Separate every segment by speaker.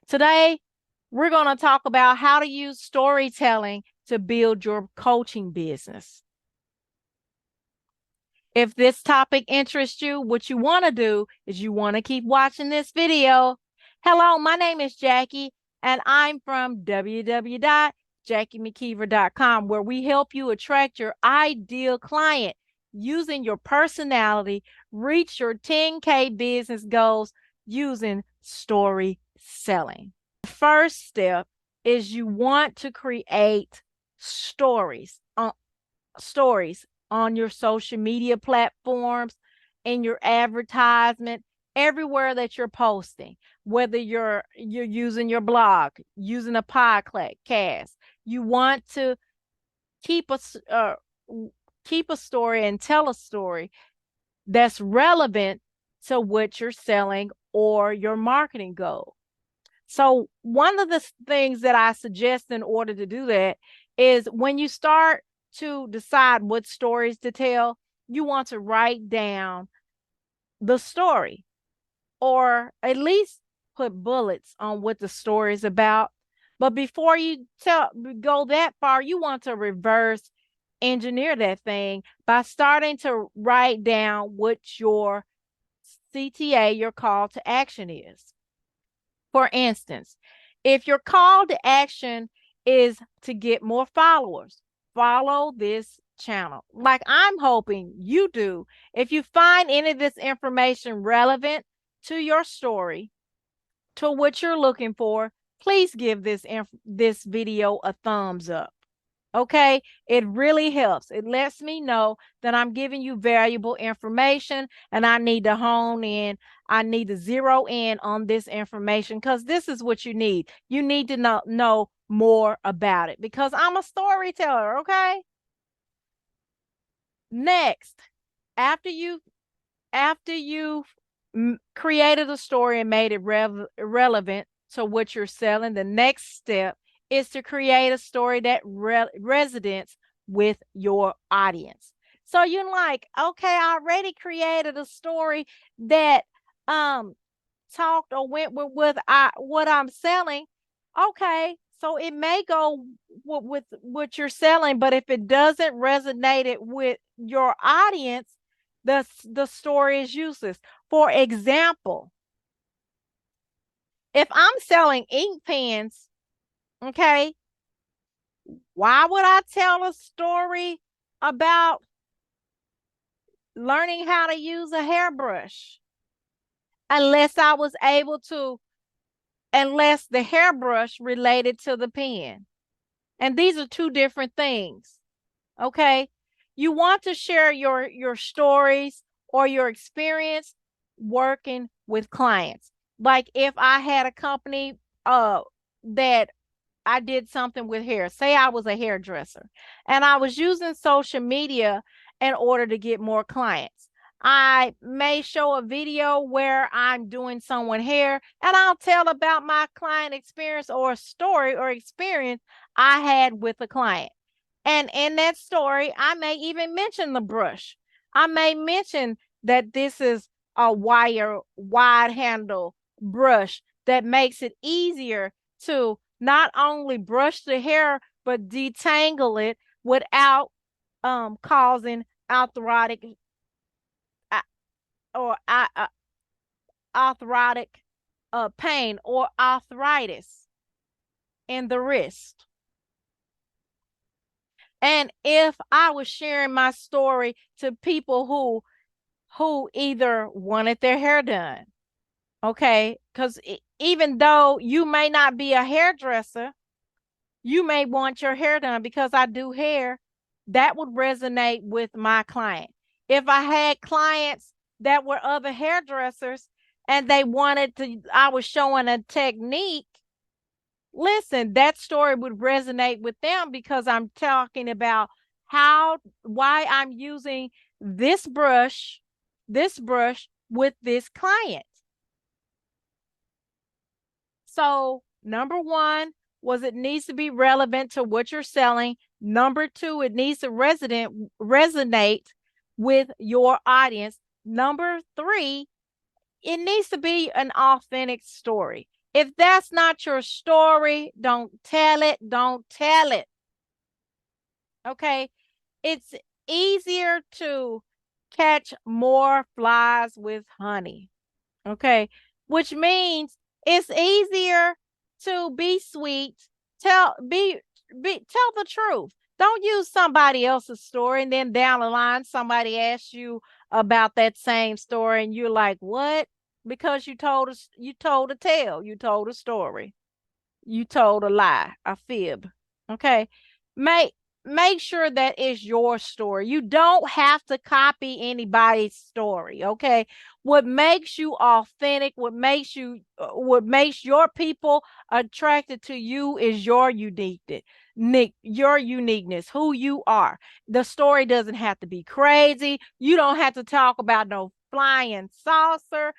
Speaker 1: Today, we're going to talk about how to use storytelling to build your coaching business. If this topic interests you, what you want to do is you want to keep watching this video. Hello, my name is Jackie, and I'm from www.jackiemckeever.com, where we help you attract your ideal client using your personality, reach your 10K business goals using story selling. The first step is you want to create stories on your social media platforms, in your advertisement, everywhere that you're posting, whether you're using your blog, using a podcast. You want to keep a story and tell a story that's relevant to what you're selling or your marketing goal. So one of the things that I suggest in order to do that is when you start to decide what stories to tell, you want to write down the story, or at least put bullets on what the story is about. But before you go that far, you want to reverse engineer that thing by starting to write down what your CTA, your call to action, is. For instance, if your call to action is to get more followers, follow this channel like I'm hoping you do. If you find any of this information relevant to your story, to what you're looking for, please give this video a thumbs up. Okay, it really helps. It lets me know that I'm giving you valuable information, and I need to hone in. I need to zero in on this information, because this is what you need. You need to know more about it, because I'm a storyteller. Okay. Next, after you've created a story and made it relevant to what you're selling, the next step is to create a story that resonates with your audience. So you're like, okay, I already created a story that talked or went with what I'm selling. Okay, so it may go with what you're selling, but if it doesn't resonate it with your audience, the story is useless. For example, if I'm selling ink pens, okay, why would I tell a story about learning how to use a hairbrush unless the hairbrush related to the pen? And these are two different things. Okay. You want to share your stories or your experience working with clients. Like if I had a company that I did something with hair, say I was a hairdresser, and I was using social media in order to get more clients. I may show a video where I'm doing someone hair, and I'll tell about my client experience or a story or experience I had with a client. And in that story, I may even mention the brush. I may mention that this is a wide handle brush that makes it easier to not only brush the hair, but detangle it without causing arthritic or arthritic pain or arthritis in the wrist. And if I was sharing my story to people who either wanted their hair done, okay, because even though you may not be a hairdresser, you may want your hair done because I do hair, that would resonate with my client. If I had clients that were other hairdressers and I was showing a technique, listen, that story would resonate with them because I'm talking about why I'm using this brush with this client. So number one was it needs to be relevant to what you're selling. Number two, it needs to resonate with your audience. Number three, it needs to be an authentic story. If that's not your story, don't tell it. Don't tell it. Okay. It's easier to catch more flies with honey. Okay. Which means it's easier to be sweet. Tell the truth. Don't use somebody else's story and then down the line somebody asks you about that same story and you're like, "What?" Because you told a tale, you told a story. You told a lie, a fib. Okay. Make make sure that it's your story. You don't have to copy anybody's story. Okay. What makes you authentic, what makes your people attracted to you is your uniqueness. Your uniqueness, who you are. The story doesn't have to be crazy. You don't have to talk about no flying saucer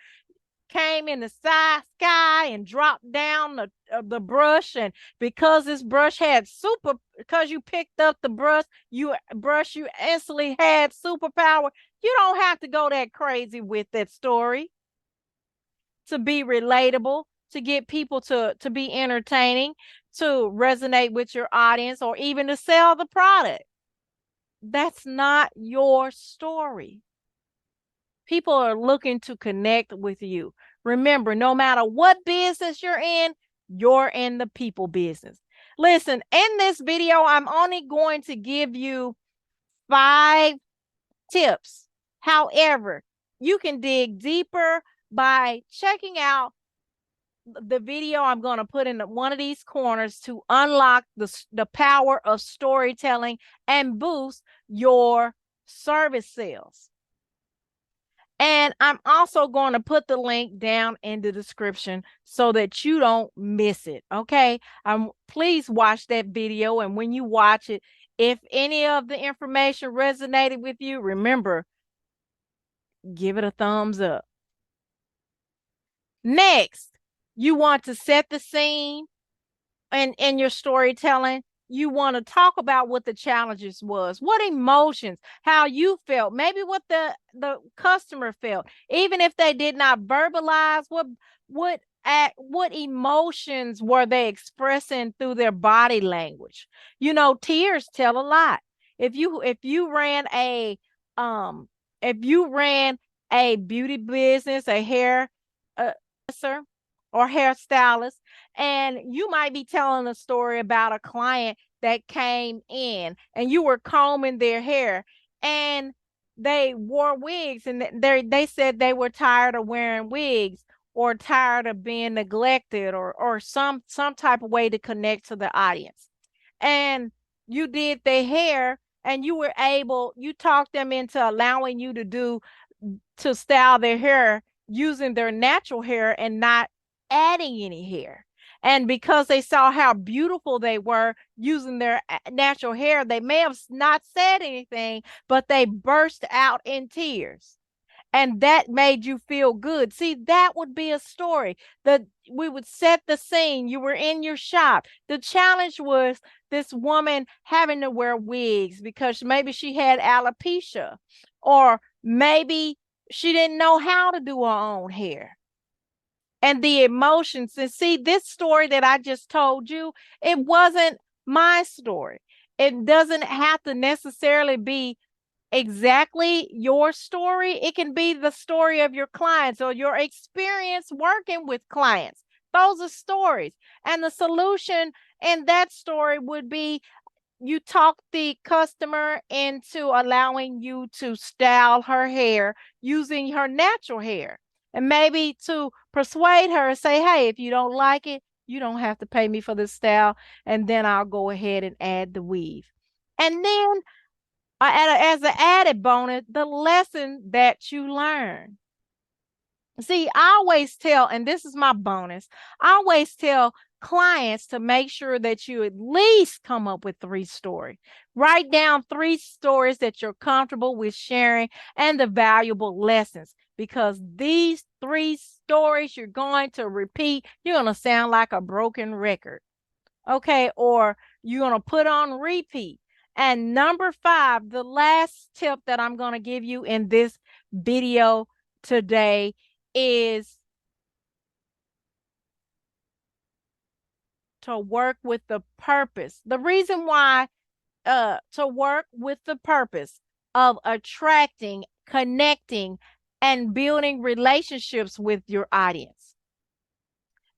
Speaker 1: came in the sky and dropped down the brush, and because this brush had super, because you picked up the brush you instantly had superpower. You don't have to go that crazy with that story to be relatable, to get people to be entertaining, to resonate with your audience, or even to sell the product. That's not your story. People are looking to connect with you. Remember, no matter what business you're in the people business. Listen, in this video, I'm only going to give you 5 tips. However, you can dig deeper by checking out the video I'm going to put in one of these corners to unlock the power of storytelling and boost your service sales. And I'm also going to put the link down in the description so that you don't miss it. Okay. Please watch that video. And when you watch it, if any of the information resonated with you, remember, give it a thumbs up. Next, you want to set the scene and in your storytelling. You want to talk about what the challenges was, what emotions, how you felt, maybe what the customer felt, even if they did not verbalize what emotions were they expressing through their body language. Tears tell a lot. If you ran a um if you ran a beauty business, a hair uh, or hairstylist, and you might be telling a story about a client that came in and you were combing their hair and they wore wigs, and they said they were tired of wearing wigs or tired of being neglected, or some type of way to connect to the audience. And you did their hair, and you talked them into allowing you to style their hair using their natural hair and not adding any hair. And because they saw how beautiful they were using their natural hair, they may have not said anything, but they burst out in tears. And that made you feel good. See, that would be a story that we would set the scene. You were in your shop. The challenge was this woman having to wear wigs because maybe she had alopecia, or maybe she didn't know how to do her own hair. And the emotions, and see, this story that I just told you, it wasn't my story. It doesn't have to necessarily be exactly your story. It can be the story of your clients or your experience working with clients. Those are stories. And the solution in that story would be, you talk the customer into allowing you to style her hair using her natural hair. And maybe to persuade her, say, "Hey, if you don't like it, you don't have to pay me for this style. And then I'll go ahead and add the weave." And then as an added bonus, the lesson that you learn. See, I always tell, and this is my bonus, I always tell clients to make sure that you at least come up with 3 stories. Write down 3 stories that you're comfortable with sharing and the valuable lessons, because these 3 stories you're going to repeat. You're going to sound like a broken record. Okay, or you're going to put on repeat. And number 5, the last tip that I'm going to give you in this video today is to work with the purpose. The reason why to work with the purpose of attracting, connecting, and building relationships with your audience.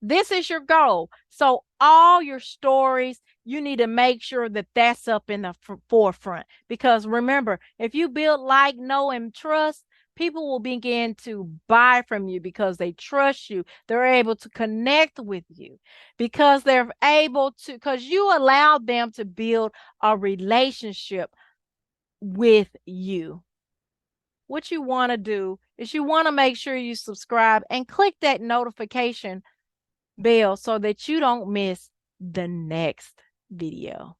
Speaker 1: This is your goal. So all your stories, you need to make sure that that's up in the forefront. Because remember, if you build like, know, and trust, people will begin to buy from you because they trust you. They're able to connect with you because they're able to, because you allow them to build a relationship with you. What you want to do is you want to make sure you subscribe and click that notification bell so that you don't miss the next video.